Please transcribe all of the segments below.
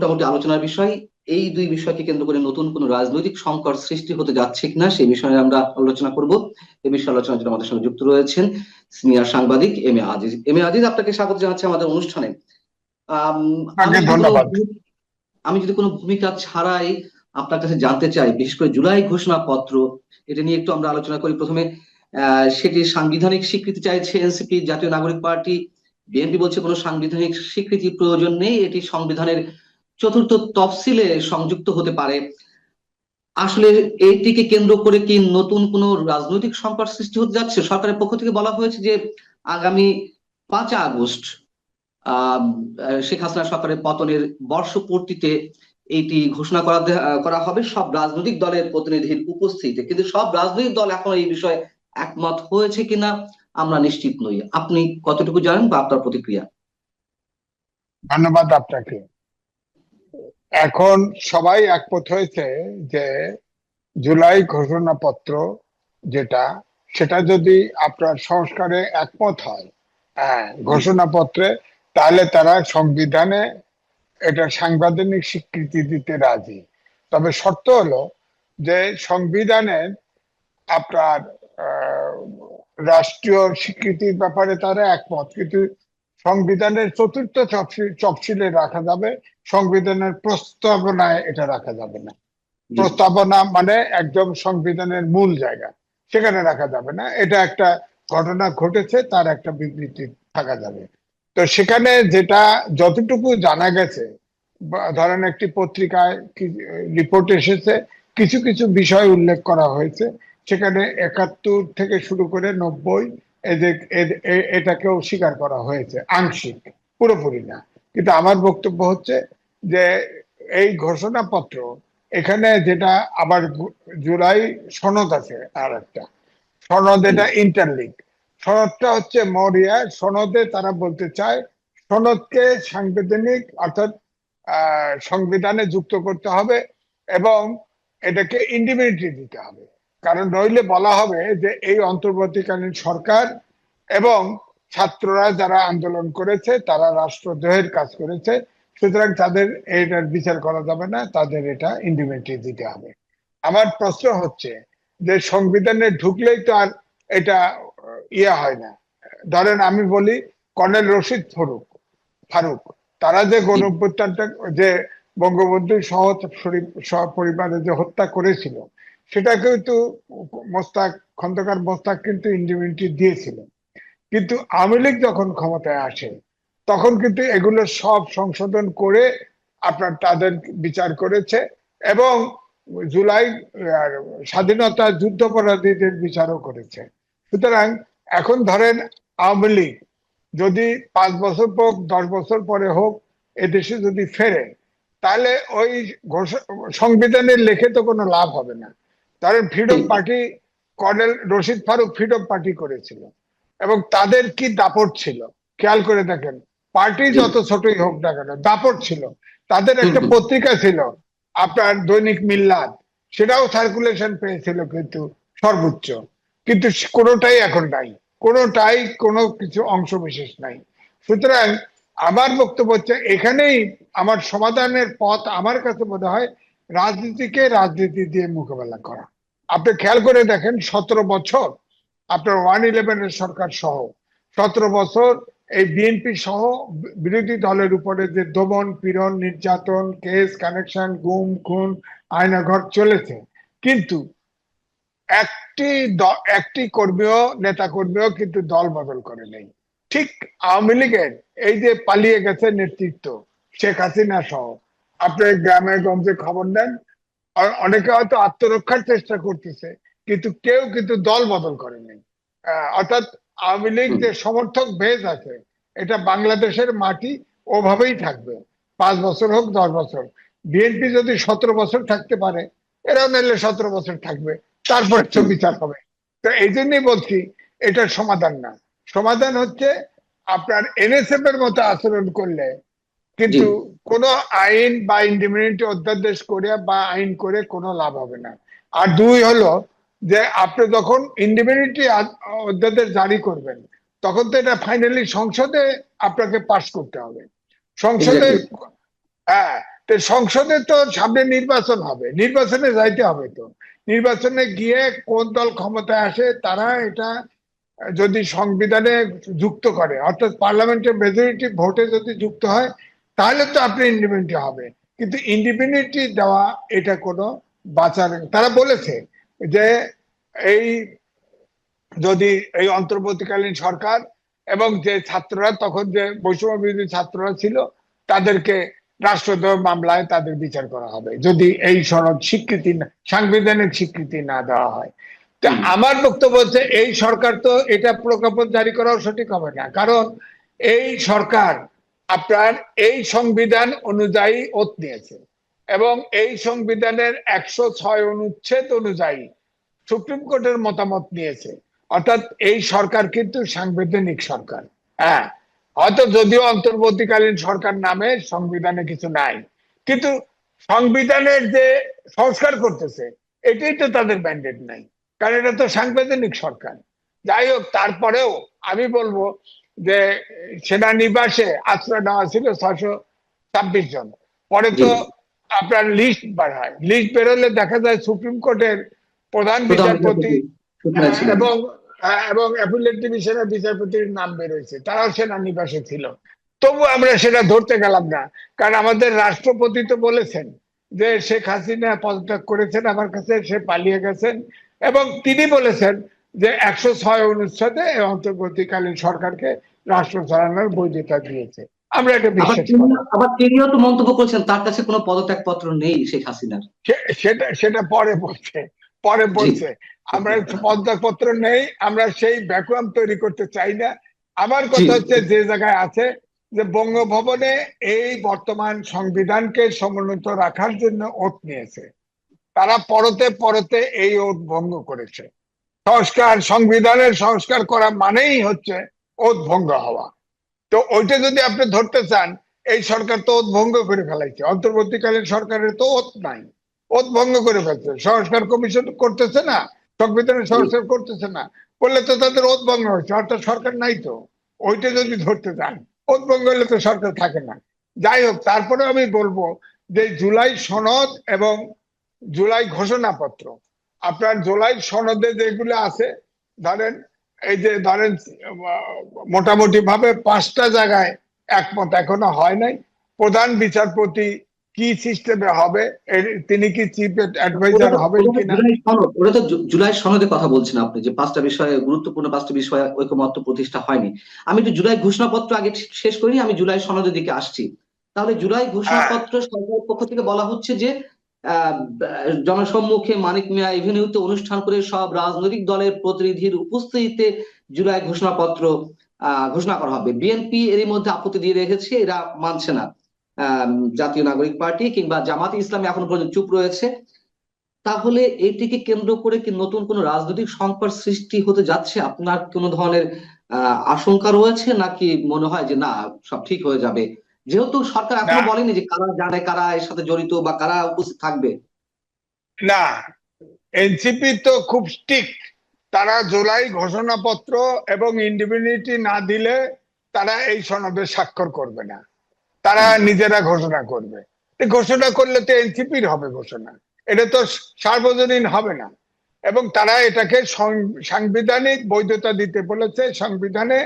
মোটামুটি আলোচনার বিষয়। এই দুই বিষয়কে কেন্দ্র করে নতুন কোন রাজনৈতিক সংকট সৃষ্টি হতে যাচ্ছে কিনা সেই বিষয়ে আমরা আলোচনা করব। এই বিষয়ে আলোচনার জন্য আমাদের সঙ্গে যুক্ত রয়েছেন সিনিয়র সাংবাদিক M A Aziz. M A Aziz, আপনাকে স্বাগত জানাচ্ছি আমাদের অনুষ্ঠানে। আম, আমি আপনাকে যদি কোনো ধন্যবাদ। আমি যদি কোনো ভূমিকা ছাড়াই আপনার কাছে জানতে চাই, বিশেষ করে জুলাই ঘোষণাপত্র, এটা নিয়ে একটু আমরা আলোচনা করি প্রথমে। সেটি সাংবিধানিক স্বীকৃতি চাইছে এনসিপি, জাতীয় নাগরিক পার্টি। বিএনপি বলছে কোনো সাংবিধানিক স্বীকৃতি প্রয়োজন নেই, এটি সংবিধানের চতুর্থ তফসিলে সংযুক্ত হতে পারে। আসলে এইটিকে কেন্দ্র করে কি নতুন কোনো রাজনৈতিক সংকট সৃষ্টি হতে যাচ্ছে? সরকারের পক্ষ থেকে বলা হয়েছে যে আগামী 5 আগস্ট আহ শেখ হাসিনা সরকারের পতনের বর্ষপূর্তিতে এইটি ঘোষণা করা হবে সব রাজনৈতিক দলের প্রতিনিধির উপস্থিতিতে। কিন্তু সব রাজনৈতিক দল এখন এই বিষয়ে একমত হয়েছে কিনা আমরা নিশ্চিত নই। আপনি কতটুকু জানেন বা আপনার প্রতিক্রিয়া? ধন্যবাদ আপনাকে। এখন সবাই একমত হয়েছে যে জুলাই ঘোষণাপত্র যেটা, সেটা যদি আপনার সংস্কারে একমত হয়, হ্যাঁ, জি। ঘোষণাপত্রে, তাহলে তারা সংবিধানে এটা সাংবিধানিক স্বীকৃতি দিতে রাজি। তবে শর্ত হলো যে সংবিধানের আপনার আহ, রাষ্ট্রীয় স্বীকৃতির ব্যাপারে তারা একমত, কিন্তু সংবিধানের চতুর্থ তফসিলে রাখা যাবে, সংবিধানের প্রস্তাবনায় এটা রাখা যাবে না। জি। প্রস্তাবনা মানে একদম সংবিধানের মূল জায়গা, সেখানে রাখা যাবে না। এটা একটা ঘটনা ঘটেছে, তার একটা বিবৃতি থাকা যাবে। তো সেখানে যেটা যতটুকু জানা গেছে, ধরেন একটি পত্রিকায় রিপোর্ট এসেছে, কিছু কিছু বিষয় উল্লেখ করা হয়েছে সেখানে, 71 থেকে শুরু করে 90, এটাকেও স্বীকার করা হয়েছে আংশিক, পুরোপুরি না। কিন্তু আমার বক্তব্য হচ্ছে যে এই ঘোষণাপত্র, এখানে যেটা আবার জুলাই সনদ আছে, আর একটা সনদ, এটা ইন্টারলিঙ্ক। সনদটা হচ্ছে মরিয়া সনদে তারা বলতে চায় সনদকে সাংবিধানিক অর্থাৎ সংবিধানে যুক্ত করতে হবে এবং এটাকে ইন্ডিপেন্ডেন্ট দিতে হবে। কারণ নইলে বলা হবে যে এই অন্তর্বর্তীকালীন সরকার এবং ছাত্ররা যারা আন্দোলন করেছে তারা রাষ্ট্রদ্রোহের কাজ করেছে, সুতরাং তাদের এটার বিচার করা যাবে না, তাদের এটা ইন্ডিপেন্ডেন্ট দিতে হবে। আমার প্রশ্ন হচ্ছে যে সংবিধানে ঢুকলেই তো আর এটা ইয়ে হয় না। ধরেন আমি বলি, কর্নেল রশিদ ফারুক, তারা যে জি। গণ অভ্যুত্থানটা, যে বঙ্গবন্ধু পরিবারে যে হত্যা করেছিল, সেটা কিন্তু খন্দকার মোস্তাক কিন্তু ইন্ডিপেন্ডেন্ট দিয়েছিল। কিন্তু আওয়ামী লীগ যখন ক্ষমতায় আসে, তখন কিন্তু এগুলো সব সংশোধন করে আপনার তাদের বিচার করেছে এবং জুলাই স্বাধীনতা যুদ্ধাপরাধীদের বিচারও করেছে। সুতরাং এখন ধরেন আওয়ামী লীগ যদি 5 বছর হোক 10 বছর পরে হোক এদেশে যদি ফেরে, তাহলে ওই সংবিধানের লেখে তো কোনো লাভ হবে না। ধরেন ফ্রিডম ঠিক। Party, colonel Rashid Farook freedom party করেছিল এবং তাদের কি দাপট ছিল, খেয়াল করে দেখেন। পার্টি জি। যত ছোটই হোক না কেন, দাপট ছিল। তাদের হুম, একটা হুম। পত্রিকা ছিল আপনার দৈনিক মিল্লাত, সেটাও সার্কুলেশন পেয়েছিল কিন্তু সর্বোচ্চ। কিন্তু কোনোটাই এখন নাই, কোনোটাই কোনো কিছু অংশ বিশেষ নাই। সুতরাং আমার বক্তব্য হচ্ছে এখানেই আমার সমাধানের পথ আমার কাছে মনে হয় রাজনীতিকে রাজনীতি দিয়ে মোকাবেলা করা। আপনি খেয়াল করে দেখেন, 17 বছর আপনার 111 সরকার সহ 17 বছর এই বিএনপি সহ বিরোধী দলের উপরে যে দমন পীড়ন, নির্যাতন, কেস কানেকশন, গুম খুন, আয়নাঘর চলেছে, কিন্তু একটি নেতা কর্মীও কিন্তু দল বদল করে নেই। ঠিক আওয়ামী লীগের এই যে পালিয়ে গেছে নেতৃত্ব, শেখ হাসিনা সহ, আপনি গ্রামে গঞ্জে খবর নেন, অনেকে হয়তো আত্মরক্ষার চেষ্টা করতেছে, কিন্তু কেউ কিন্তু দল বদল করে নেই। অর্থাৎ আওয়ামী লীগ হুম। যে সমর্থক বেজ আছে, এটা বাংলাদেশের মাটি ওভাবেই থাকবে, 5 বছর হোক 10 বছর। বিএনপি যদি 17 বছর থাকতে পারে, এরাও নাহলে 17 বছর থাকবে, তারপরে তো হুম। বিচার হবে। তো এই জন্যই বলছি এটার সমাধান না। সমাধান হচ্ছে আপনার এনএসএফ এর মতো আচরণ করলে জি। কিন্তু কোনো আইন বা ইন্ডিপেন্ডেন্ট অধ্যাদেশ করে বা আইন করে কোনো লাভ হবে না। আর দুই হলো যে আপনি যখন ইন্ডিপেন্ডেন্ট অধ্যাদেশ জারি করবেন, তখন তো এটা ফাইনালি সংসদে আপনাকে পাশ করতে হবে। সংসদে, এক্স্যাক্টলি। হ্যাঁ, তো সংসদে তো সামনে নির্বাচন হবে, নির্বাচনে যাইতে হবে। তো নির্বাচনে গিয়ে কোন দল ক্ষমতায় আসে তারা এটা যদি সংবিধানে যুক্ত করে, অর্থাৎ পার্লামেন্টের মেজরিটি ভোটে যদি যুক্ত হয়, তাহলে তো আপনি ইন্ডিপেন্ডেন্ট হবে। কিন্তু ইন্ডিপেন্ডেন্টলি দেওয়া এটা কোনো বাঁচার, তারা বলেছে যে এই যদি এই অন্তর্বর্তীকালীন সরকার এবং যে ছাত্ররা, তখন যে বৈষম্য বিরোধী ছাত্ররা ছিল, তাদেরকে রাষ্ট্রদ্রোহ মামলায় তাদের বিচার করা হবে যদি এই সনদ স্বীকৃতি সাংবিধানিক স্বীকৃতি না দেওয়া হয়। তো আমার বক্তব্য হচ্ছে এই সরকার তো এটা প্রজ্ঞাপন জারি করাও সঠিক হবে না, কারণ এই সরকার আপনার এই সংবিধান অনুযায়ী ওত নিয়েছে এবং এই সংবিধানের 106 অনুচ্ছেদ অনুযায়ী সুপ্রিম কোর্টের মতামত নিয়েছে। অর্থাৎ এই সরকার কিন্তু সাংবিধানিক সরকার। হ্যাঁ, হয়তো যদিও অন্তর্বর্তীকালীন সরকার নামে সংবিধানে কিছু নাই, কিন্তু সংবিধানের যে সংস্কার করতেছে এটাই তো তাদের ম্যান্ডেট নাই, কারণ এটা তো সাংবিধানিক সরকার। যাই হোক, তারপরেও আমি বলবো যে সেনানিবাসে আশ্রয় নেওয়া ছিল 626 জন, পরে তো আপনার লিস্ট বার হয়, লিস্ট বেরোলে দেখা যায় সুপ্রিম কোর্টের প্রধান বিচারপতি এবং এবং অ্যাপিলেট ডিভিশনের বিচারপতির নাম বেরোয়েছে, তারাও সেনানিবাসে ছিল। তবু আমরা সেটা ধরতে গেলাম না, কারণ আমাদের রাষ্ট্রপতি তো বলেছেন যে শেখ হাসিনা পদত্যাগ করেছেন আমার কাছে, সে পালিয়ে গেছেন, এবং তিনি বলেছেন যে 106 অনুচ্ছেদে অন্তর্বর্তীকালীন সরকারকে রাষ্ট্র চালানোর বৈধতা দিয়েছে। আমরা এটা বিশ্বাস করি। আবার তিনিও তো মন্তব্য করেছেন তার কাছে কোনো পদত্যাগ পত্র নেই শেখ হাসিনার। সেটা সেটা পরে বলছে আমরা পদত্যাগ পত্র নেই, আমরা সেই ভ্যাকুয়াম তৈরি করতে চাই না। আমার কথা হচ্ছে যে জায়গায় আছে যে বঙ্গভবনে এই বর্তমান সংবিধানকে সমুন্নত রাখার জন্য ওত নিয়েছে, তারা পরতে পরতে এই ওত ভঙ্গ করেছে। সংবিধানের সংস্কার করা মানেই হচ্ছে ওত ভঙ্গ হওয়া। তো ওইটা যদি আপনি ধরতে চান, এই সরকার তো ওত ভঙ্গ করে ফেলাইছে, অন্তর্বর্তীকালীন সরকারের তো ওত নাই, ওত ভঙ্গ করে ফেলছে। সংস্কার কমিশন করতেছে না, সংবিধানের সংস্কার করতেছে না, করলে তো তাদের ওত ভঙ্গ হচ্ছে, অর্থাৎ সরকার নাই। তো ওইটা যদি ধরতে চান, ওত ভঙ্গ হলে তো সরকার থাকে না। যাই হোক, তারপরে আমি বলবো যে জুলাই সনদ এবং জুলাই ঘোষণাপত্র, আপনার জুলাই সনদে যেগুলো আছে, ধরেন এই যে ধরেন মোটামুটি ভাবে 5টা জায়গায় একমত এখনো হয় নাই। প্রধান বিচারপতি কি সিস্টেমে হবে, তিনি কি চিফ অ্যাডভাইজার হবেন কিনা, ওটা তো জুলাই সনদে কথা বলছেন আপনি, যে 5টা বিষয়ে, গুরুত্বপূর্ণ 5টা বিষয়ে ঐকমত্য প্রতিষ্ঠা হয়নি। আমি একটু জুলাই ঘোষণাপত্র আগে শেষ করিনি, আমি জুলাই সনদের দিকে আসছি। তাহলে জুলাই ঘোষণাপত্র সরকারের পক্ষ থেকে বলা হচ্ছে যে জনসম্মুখে মানিক মিয়া এভিনিউতে অনুষ্ঠান করে সব রাজনৈতিক দলের প্রতিনিধির উপস্থিতিতে জুলাই ঘোষণাপত্র ঘোষণা করা হবে। বিএনপি এরই মধ্যে আপত্তি দিয়ে রেখেছে, এরা মানছে না। জাতীয় নাগরিক পার্টি কিংবা জামাতে ইসলামী এখনো পর্যন্ত চুপ রয়েছে। তাহলে এটিকে কেন্দ্র করে কি নতুন কোন রাজনৈতিক সংকট সৃষ্টি হতে যাচ্ছে? আপনার কোন ধরনের আশঙ্কা রয়েছে, নাকি মনে হয় যে না, সব ঠিক হয়ে যাবে, যেহেতু সরকার এখনো বলেনি যে কারা জানে, কারা এর সাথে জড়িত বা কারা উপস্থিত থাকবে? না, এনসিপি তো খুব স্ট্রিক্ট, তারা জুলাই ঘোষণাপত্র এবং ইন্ডিপেন্ডেন্টি না দিলে তারা এই সনদে স্বাক্ষর করবে না, তারা নিজেরা ঘোষণা করবে। ঘোষণা করলে তো এনসিপির হবে ঘোষণা, এটা তো সার্বজনীন হবে না। এবং তারা এটাকে সাংবিধানিক বৈধতা দিতে বলেছে সংবিধানে,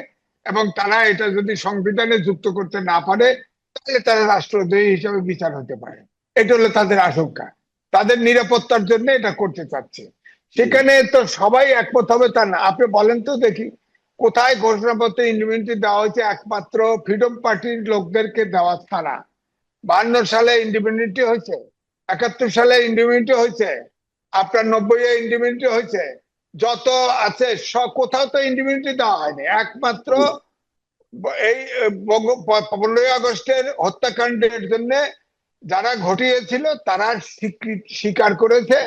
এবং তারা এটা যদি সংবিধানে যুক্ত করতে না পারে তাহলে তারা রাষ্ট্রদ্রোহী হিসেবে বিচার হতে পারে। এটা হলো তাদের আশঙ্কা, তাদের নিরাপত্তার জন্য এটা করতে চাচ্ছে। সেখানে তো সবাই একমত হবে তা না। আপনি বলেন তো দেখি, কোথায় ঘোষণাপত্রে ইন্ডিপেন্ডেন্টি দেওয়া হয়েছে? একমাত্র ফ্রিডম পার্টির লোকদেরকে দেওয়া ছাড়া। 52 সালে ইন্ডিপেন্ডেন্টি হয়েছে, 71 সালে ইন্ডিপেন্ডেন্টি হয়েছে, আপনার 90-এ ইন্ডিপেন্ডেন্টি হয়েছে, যত আছে সব কোথাও তো ইন্ডিপেন্ডেন্টি দেওয়া হয়নি। একমাত্র এই 15ই আগস্টের হত্যাকাণ্ডের জন্য যারা ঘটিয়েছিল তারা স্বীকার করেছে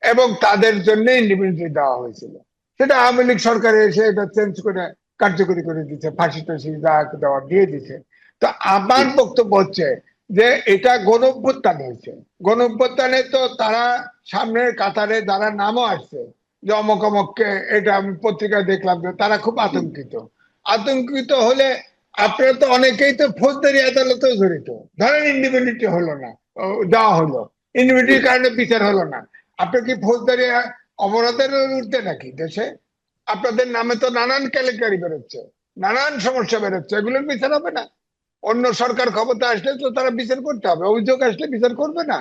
এবং তাদের জন্য ইন্ডিপেন্ডেন্টি দেওয়া হয়েছিল। সেটা আওয়ামী লীগ সরকার এসে এটা চেঞ্জ করে কার্যকরী করে দিচ্ছে, ফাঁসি টাসি যা দেওয়া দিয়ে দিচ্ছে। তো আমার বক্তব্য হচ্ছে যে এটা গণঅভ্যুত্থান হয়েছে, গণঅভ্যুত্থানে তো তারা সামনের কাতারে যারা নামও আসছে যে অমক অমককে, এটা আমি পত্রিকায় দেখলাম যে তারা খুব আতঙ্কিত হলে আপনারা তো অনেকেই তো ফৌজদারি আদালতেও জড়িত। ধরেন ইন্ডিপেন্ডেন্টি হলো না, দেওয়া হলো, ইনডিউটির কারণে বিচার হলো না। আপনি কি ফৌজদারি অপরাধের ঊর্ধ্বে নাকি দেশে? আপনাদের নামে তো নানান কেলেঙ্কারি বেরোচ্ছে, নানান সমস্যা বেরোচ্ছে, এগুলোর বিচার হবে না? অন্য সরকার ক্ষমতা আসলে তো তারা বিচার করতে হবে, অভিযোগ আসলে বিচার করবে না?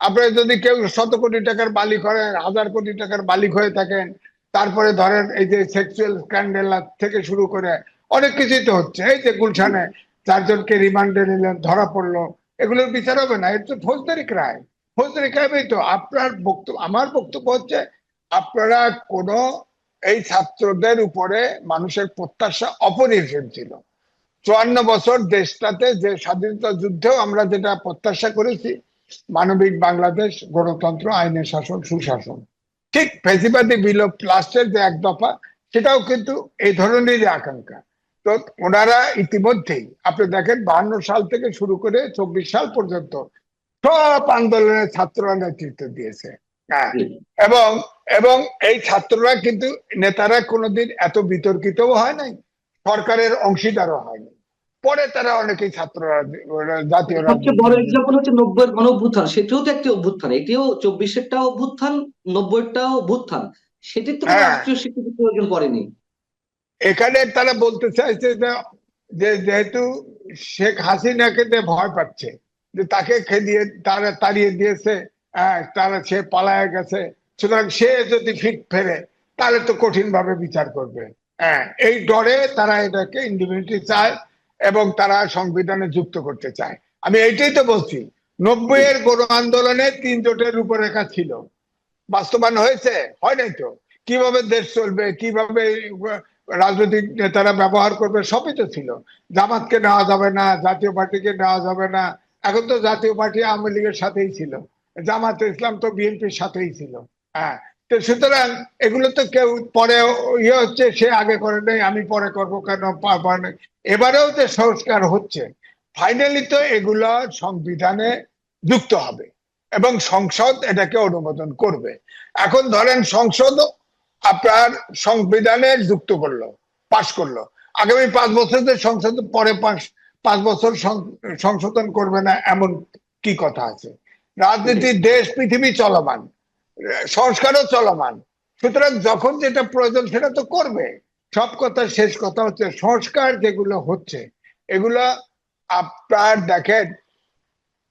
আপনার যদি কেউ শত কোটি টাকার মালিক হয়, হাজার কোটি টাকার মালিক হয়ে থাকেন, তারপরে ধরেন এই যে সেক্সুয়াল স্ক্যান্ডেল থেকে শুরু করে অনেক কিছুই তো হচ্ছে। এই যে গুলশানে 4 জনকে রিমান্ডে নিলেন, ধরা পড়লো, এগুলোর বিচার হবে না? এটা তো ফৌজদারি ক্রাইম। ফৌজদারি ক্রাইমই তো। আপনার বক্তব্য, আমার বক্তব্য হচ্ছে আপনারা কোন, এই ছাত্রদের উপরে মানুষের প্রত্যাশা অপরিসীম ছিল। 54 বছর দেশটাতে যে স্বাধীনতা যুদ্ধেও আমরা যেটা প্রত্যাশা করেছি, মানবিক বাংলাদেশ, গণতন্ত্র, আইনের শাসন, সুশাসন, ঠিক ফ্যাসিবাদী বিলোপ লাস্টের যে 1 দফা, সেটাও কিন্তু এই ধরনেরই আকাঙ্ক্ষা। তো ওনারা ইতিমধ্যেই আপনি দেখেন 52 সাল থেকে শুরু করে 24 সাল পর্যন্ত সব আন্দোলনের ছাত্ররা নেতৃত্ব দিয়েছে। হ্যাঁ, এবং এবং এই ছাত্ররা কিন্তু, নেতারা কোনোদিন এত বিতর্কিতও হয় নাই, সরকারের অংশীদারও হয়নি। পরে তারা অনেকেই ছাত্ররা জাতীয় সবচেয়ে বড় রাজনীতি। এক্সাম্পল হচ্ছে 90-এর গণ অভ্যুত্থান, সেটিও তো একটি অভ্যুত্থান, এটিও 24-এরটাও অভ্যুত্থান, 90-এরটাও অভ্যুত্থান, সেটির তো কোনো হ্যাঁ, রাষ্ট্রীয় স্বীকৃতি প্রয়োজন পড়েনি। এখানে তারা বলতে চাইছে যে যেহেতু শেখ হাসিনাকে যে ভয় পাচ্ছে, যে তাকে খেদিয়ে তারা তাড়িয়ে দিয়েছে, তারা সে পালায় গেছে, সুতরাং সে যদি ফিট ফেরে তাহলে তো কঠিন ভাবে বিচার করবে। এই ডরে তারা এটাকে ইন্ডিপেন্ডেন্ট চায় এবং তারা সংবিধানে যুক্ত করতে চায়। আমি এইটাই তো বলছি, 90-এর গণ আন্দোলনে 3 জোটের রূপরেখা ছিল, বাস্তবায়ন হয়েছে? হয় নাই তো। কিভাবে দেশ চলবে, কিভাবে রাজনৈতিক নেতারা ব্যবহার করবে, সবই তো ছিল। জামাতকে নেওয়া যাবে না, জাতীয় পার্টিকে নেওয়া যাবে না। এখন তো জাতীয় পার্টি আওয়ামী লীগের সাথেই ছিল, জামাত ইসলাম তো বিএনপির সাথেই ছিল। হ্যাঁ, তো সুতরাং এগুলো তো কেউ পরে ইয়ে হচ্ছে, সে আগে করে নেই, আমি পরে করবো কেন? এবারেও যে সংস্কার হচ্ছে, ফাইনালি তো এগুলো সংবিধানে যুক্ত হবে এবং সংসদ এটাকে অনুমোদন করবে। এখন ধরেন সংসদ আপনার সংবিধানে যুক্ত করলো, পাশ করলো, আগামী 5 বছর যে সংসদ পরে 5 বছর সংশোধন করবে না, এমন কি কথা আছে? রাজনীতি, দেশ, পৃথিবী চলমান, সংস্কারও চলমান, সুতরাং যখন যেটা প্রয়োজন সেটা তো করবে। সব কথা, শেষ কথা হচ্ছে সংস্কার যেগুলো হচ্ছে, এগুলো আপনার দেখেন,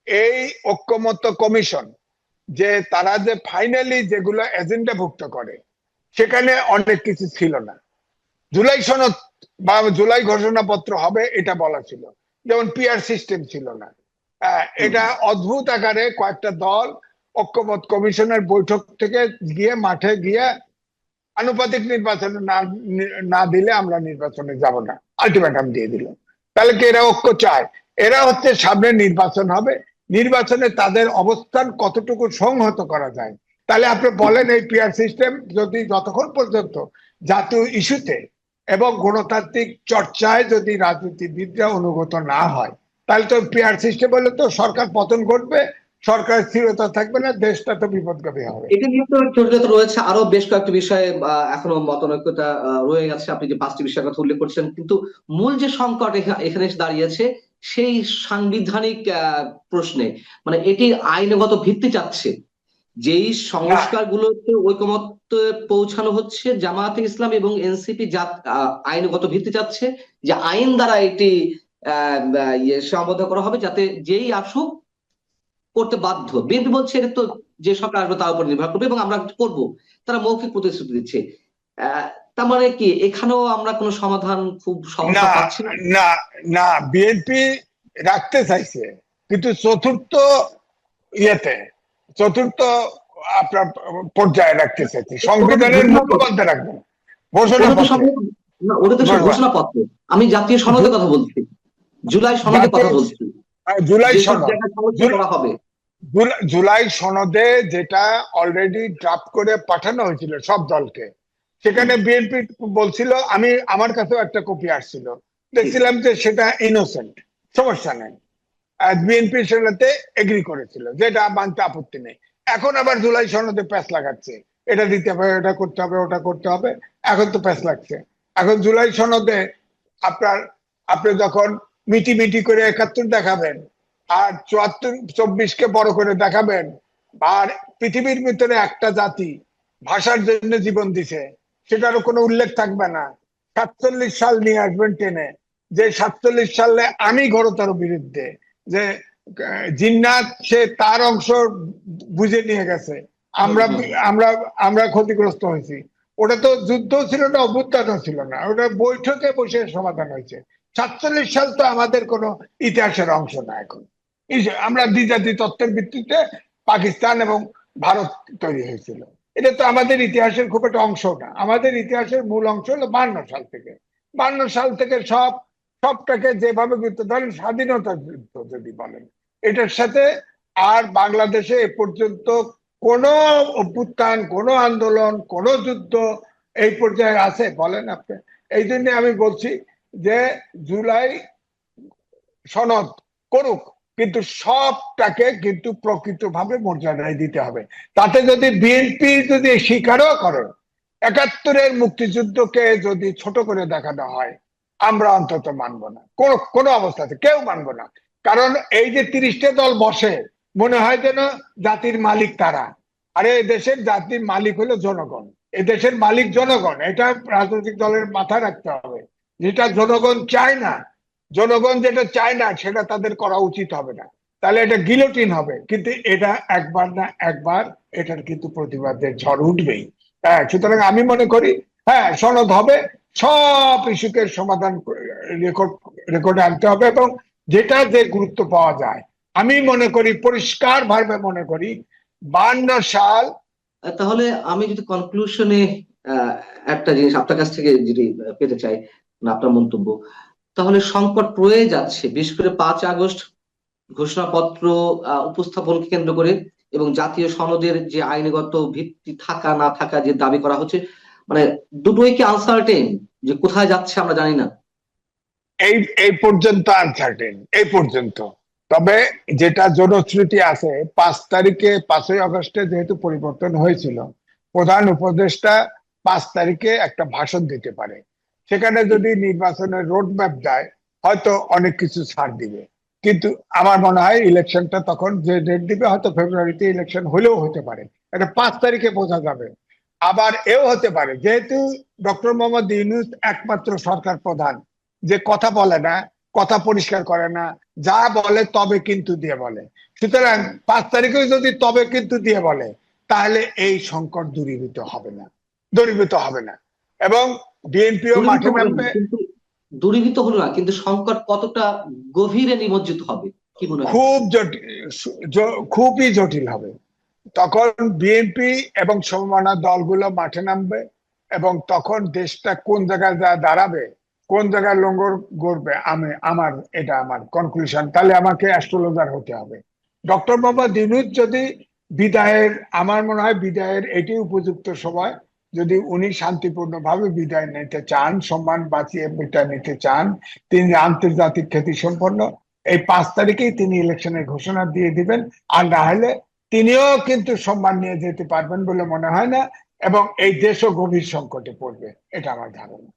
এই ঐক্যমত্য কমিশন যে তারা যে ফাইনালি যেগুলো এজেন্ডাভুক্ত করে, সেখানে অনেক কিছু ছিল না। জুলাই সনদ বা জুলাই ঘোষণাপত্র হবে এটা বলা ছিল, যেমন পিআর সিস্টেম ছিল না। এটা অদ্ভুত আকারে কয়েকটা দল ঐক্যমত কমিশনের বৈঠক থেকে গিয়ে মাঠে গিয়ে আনুপাতিক নির্বাচনে না দিলে আমরা নির্বাচনে যাব না, আলটিমেটাম দিয়ে দিল। তাহলে কি এরা ঐক্য চায়? এরা হচ্ছে সামনে নির্বাচন হবে, নির্বাচনে তাদের অবস্থান কতটুকু সংহত করা যায়। তাহলে আপনি বলেন, এই পিআর সিস্টেম যদি যতক্ষণ পর্যন্ত জাতীয় ইস্যুতে এবং গণতান্ত্রিক চর্চায় যদি রাজনীতিবিদরা অনুগত না হয়, তাহলে তো পিআর সিস্টেম হলে তো সরকার পতন ঘটবে, সরকার স্থিরতা থাকবে না, দেশটা তো বিপদগামী হবে। এটা নিয়ে তো জটিলতা রয়েছে, আরো বেশ কয়েকটি বিষয়ে এখনো মতানৈক্যতা রয়ে গেছে। আপনি যে 5টি বিষয়ের কথা উল্লেখ করছেন, কিন্তু মূল যে সংকট এখানে এসে দাঁড়িয়েছে সেই সাংবিধানিক প্রশ্নে, মানে এটি আইনগত ভিত্তি চাচ্ছে। যেই সংস্কারগুলোতে ঐকমত্যে পৌঁছানো হচ্ছে, জামায়াতে ইসলাম এবং এনসিপি আইনগত ভিত্তি চাচ্ছে, যে আইন দ্বারা এটি সীমাবদ্ধ করা হবে, যাতে যেই আসুক করতে বাধ্য। বিএনপি বলছে এটা তো যে সরকার আসবে তার উপর নির্ভর করবে এবং আমরা করব, তারা মৌখিক প্রতিশ্রুতি দিচ্ছে। তার মানে কি এখানেও আমরা কোনো সমাধান খুব সহজে না, পাচ্ছি না? না, না, বিএনপি রাখতে চাইছে, কিন্তু চতুর্থ ইয়েতে, চতুর্থ আপনার পর্যায়ে রাখতে চাইছে, সংবিধানের মুখপত্রে রাখবে, ঘোষণাপত্রে। ওটা তো সব ঘোষণাপত্র, আমি জাতীয় সনদের কথা বলছি, জুলাই সনদের কথা বলছি, জুলাই যেসব সনদ, জায়গায় সমস্যা করা হবে। জুলাই সনদে যেটা অলরেডি ড্রাফট করে পাঠানো হয়েছিল সব দলকে, সেখানে বিএনপি বলছিল, আমার কাছেও একটা কপি আসছিল, দেখছিলাম যে সেটা ইনোসেন্ট, সমস্যা নেই। বিএনপি সেটাতে এগ্রি করেছিল, যেটা মানতে আপত্তি নেই। এখন আবার জুলাই সনদে প্যাঁচ লাগাচ্ছে, এটা দিতে হবে, এটা করতে হবে, ওটা করতে হবে, এখন তো প্যাঁচ লাগছে। এখন জুলাই সনদে আপনি যখন মিটি মিটি করে 71 দেখাবেন, আর 74-24-কে বড় করে দেখাবেন। আর পৃথিবীর ভিতরে একটা জাতি ভাষার জন্য জীবন দিছে, সেটারও কোনো উল্লেখ থাকবে না। 47 সাল নিয়ে আসবেন টেনে, যে 47 সালে আমি ঘোরতর বিরুদ্ধে, যে জিন্নাত সে তার অংশ বুঝে নিয়ে গেছে, আমরা আমরা আমরা ক্ষতিগ্রস্ত হয়েছি। ওটা তো যুদ্ধ ছিল না, অভ্যুত্থানও ছিল না, ওটা বৈঠকে বসে সমাধান হয়েছে। 47 সাল তো আমাদের কোনো ইতিহাসের অংশ না। এখন আমরা দ্বিজাতি তত্ত্বের ভিত্তিতে পাকিস্তান এবং ভারত তৈরি হয়েছিল, এটা তো আমাদের ইতিহাসের খুব একটা অংশ না। আমাদের ইতিহাসের মূল অংশ হলো 52 সাল থেকে। 52 সাল থেকে সবটাকে যেভাবে গুরুত্ব ধরেন, স্বাধীনতা যুদ্ধ যদি বলেন, এটার সাথে আর বাংলাদেশে এ পর্যন্ত কোনো অভ্যুত্থান, কোনো আন্দোলন, কোনো যুদ্ধ এই পর্যায়ে আছে বলেন আপনি? এই জন্য আমি বলছি যে জুলাই সনদ করুক, কিন্তু সবটাকে কিন্তু প্রকৃতভাবে মর্যাদায় দিতে হবে। তাতে যদি বিএনপি যদি স্বীকারও করে 71-এর মুক্তিযুদ্ধকে যদি ছোট করে দেখানো হয়, আমরা অন্তত মানব না, কোনো অবস্থাতে কেউ মানব না। কারণ এই যে 30টা দল বসে, মনে হয় যেন জাতির মালিক তারা। আরে দেশের জাতির মালিক হলো জনগণ, দেশের মালিক জনগণ। এটা রাজনৈতিক দলের মাথায় রাখতে হবে। যেটা জনগণ চায় না, জনগণ যেটা চায় না সেটা তাদের করা উচিত হবে না, তাহলে এটা গিলোটিন হবে। কিন্তু এটা একবার না একবার এটার কিন্তু প্রতিবাদের ঝড় উঠবেই। হ্যাঁ, সুতরাং আমি মনে করি হ্যাঁ, সনদ হবে, সব ইস্যুকে সমাধান রেকর্ডে আনতে হবে, এবং যেটা যে গুরুত্ব পাওয়া যায়। আমি মনে করি, পরিষ্কার ভাবে মনে করি, 52 সাল। তাহলে আমি যদি কনক্লুশনে একটা জিনিস আপনার কাছ থেকে যদি পেতে চাই, মানে আপনার মন্তব্য, তাহলে সংকট রয়ে যাচ্ছে বিশেষ করে 5 আগস্ট ঘোষণাপত্র উপস্থাপনকে কেন্দ্র করে, এবং জাতীয় সনদের যে আইনগত ভিত্তি থাকা না থাকা যে দাবি করা হচ্ছে, মানে দুটোই কি আনসার্টেন, যে কোথায় যাচ্ছে আমরা জানি না। এই এই পর্যন্ত আনসার্টেন, এই পর্যন্ত। তবে যেটা জনশ্রুতি আছে, 5 তারিখে, 5ই আগস্টে যেহেতু পরিবর্তন হয়েছিল, প্রধান উপদেষ্টা 5 তারিখে একটা ভাষণ দিতে পারে। সেখানে যদি নির্বাচনের রোড ম্যাপ দেয়, হয়তো অনেক কিছু ছাড় দিবে। কিন্তু আমার মনে হয় ইলেকশনটা তখন যে ডেট দিবে, হয়তো ফেব্রুয়ারিতে ইলেকশন হলেও হতে পারে, এটা 5 তারিখে বোঝা যাবে। আবার এও হতে পারে, যেহেতু ডক্টর মোহাম্মদ ইউনূস একমাত্র সরকার প্রধান, যে কথা বলে না, কথা পরিষ্কার করে না, যা বলে তবে কিন্তু দিয়ে বলে। সুতরাং 5 তারিখে যদি তবে কিন্তু দিয়ে বলে, তাহলে এই সংকট দূরীভূত হবে না, এবং বিএনপিও দূরীভূত মাঠে হবে না, নামবে। কিন্তু দূরীভূত হলো না, কিন্তু সংকট কতটা গভীরে নিমজ্জিত হবে কি মনে হয়? খুব জটিল, খুবই জটিল হবে। তখন বিএনপি এবং সমমনা দলগুলো মাঠে নামবে, এবং তখন দেশটা কোন জায়গায় যা দাঁড়াবে, কোন জায়গায় লঙ্গর গড়বে, এটা আমার কনক্লুশন। তাহলে আমাকে অ্যাস্ট্রোলজার হতে হবে। ডক্টর মোহাম্মদ ইউনূস যদি বিদায়ের, আমার মনে হয় বিদায়ের এটি উপযুক্ত সময়, যদি উনি শান্তিপূর্ণভাবে বিদায় নিতে চান, সম্মান বাঁচিয়ে বিদায় নিতে চান, তিনি আন্তর্জাতিক খ্যাতি সম্পন্ন, এই 5 তারিখেই তিনি ইলেকশনের ঘোষণা দিয়ে দিবেন। আর না হলে তিনিও কিন্তু সম্মান নিয়ে যেতে পারবেন বলে মনে হয় না, এবং এই দেশও গভীর সংকটে পড়বে, এটা আমার ধারণা।